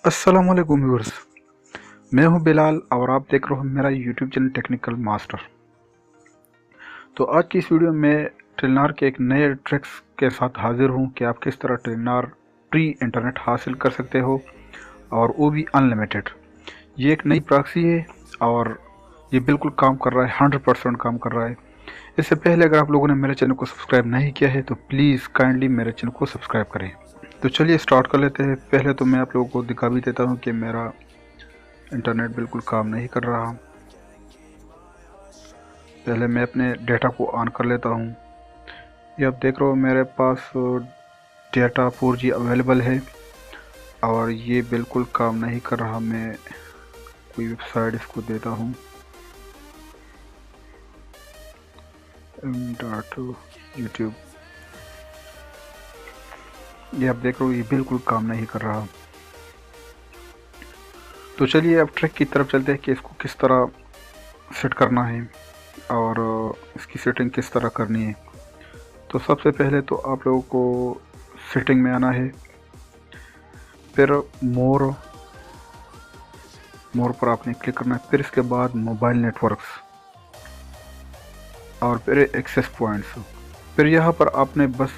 अस्सलाम वालेकुम व्यूअर्स। मैं हूं बिलाल और आप देख रहे हो मेरा यूट्यूब चैनल टेक्निकल मास्टर। तो आज की इस वीडियो में टेलीनॉर के एक नए ट्रिक्स के साथ हाजिर हूं कि आप किस तरह टेलीनॉर फ्री इंटरनेट हासिल कर सकते हो और वो भी अनलिमिटेड। ये एक नई प्रॉक्सी है और ये बिल्कुल काम कर रहा है, 100% काम कर रहा है। इससे पहले अगर आप लोगों ने मेरे चैनल को सब्सक्राइब नहीं किया है तो प्लीज़ काइंडली मेरे चैनल को सब्सक्राइब करें। तो चलिए स्टार्ट कर लेते हैं। पहले तो मैं आप लोगों को दिखा भी देता हूँ कि मेरा इंटरनेट बिल्कुल काम नहीं कर रहा। पहले मैं अपने डेटा को ऑन कर लेता हूँ। ये आप देख रहे हो मेरे पास डेटा 4G अवेलेबल है और ये बिल्कुल काम नहीं कर रहा। मैं कोई वेबसाइट इसको देता हूँ, यूट्यूब। ये आप देख रहे हो ये बिल्कुल काम नहीं कर रहा। तो चलिए अब ट्रिक की तरफ चलते हैं कि इसको किस तरह सेट करना है और इसकी सेटिंग किस तरह करनी है। तो सबसे पहले तो आप लोगों को सेटिंग में आना है, फिर मोर पर आपने क्लिक करना है, फिर इसके बाद मोबाइल नेटवर्क्स और फिर एक्सेस पॉइंट्स। फिर यहाँ पर आपने बस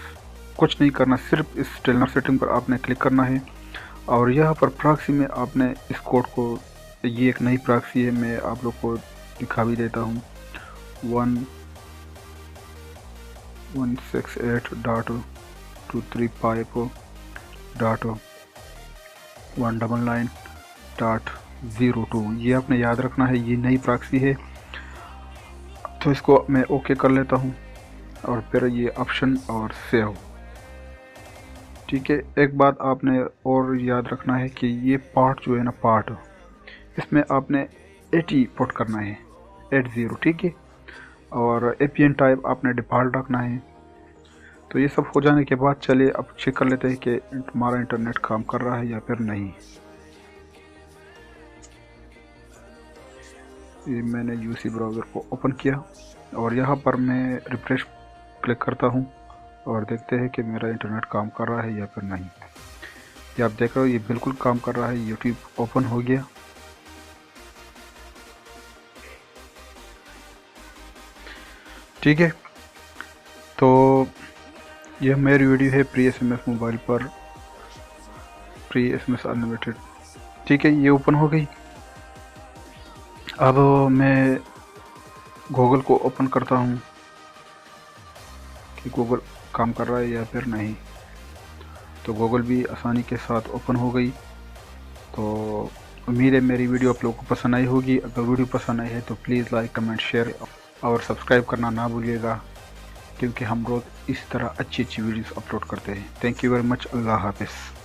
कुछ नहीं करना, सिर्फ इस टेलीनॉर सेटिंग पर आपने क्लिक करना है और यहाँ पर प्रॉक्सी में आपने इस कोड को, ये एक नई प्रॉक्सी है, मैं आप लोग को दिखा भी देता हूँ। 168.235.199.02 ये आपने याद रखना है। ये नई प्रॉक्सी है। तो इसको मैं ओके कर लेता हूँ और फिर ये ऑप्शन और सेव। ठीक है, एक बात आपने और याद रखना है कि ये पार्ट जो है ना, पार्ट इसमें आपने 80 पुट करना है, 80। ठीक है, और APN टाइप आपने डिफ़ॉल्ट रखना है। तो ये सब हो जाने के बाद चलिए अब चेक कर लेते हैं कि हमारा इंटरनेट काम कर रहा है या फिर नहीं। ये मैंने UC ब्राउज़र को ओपन किया और यहाँ पर मैं रिफ्रेश क्लिक करता हूँ और देखते हैं कि मेरा इंटरनेट काम कर रहा है या फिर नहीं। ये आप देख रहे हो ये बिल्कुल काम कर रहा है। यूट्यूब ओपन हो गया। ठीक है, तो यह मेरी वीडियो है फ्री SMS मोबाइल पर, फ्री SMS अनलिमिटेड। ठीक है, ये ओपन हो गई। अब मैं गूगल को ओपन करता हूँ कि गूगल काम कर रहा है या फिर नहीं। तो गूगल भी आसानी के साथ ओपन हो गई। तो उम्मीद है मेरी वीडियो आप लोगों को पसंद आई होगी। अगर वीडियो पसंद आई है तो प्लीज़ लाइक, कमेंट, शेयर और सब्सक्राइब करना ना भूलिएगा, क्योंकि हम रोज़ इस तरह अच्छी वीडियोस अपलोड करते हैं। Thank you very much. अल्लाह हाफ़िज़।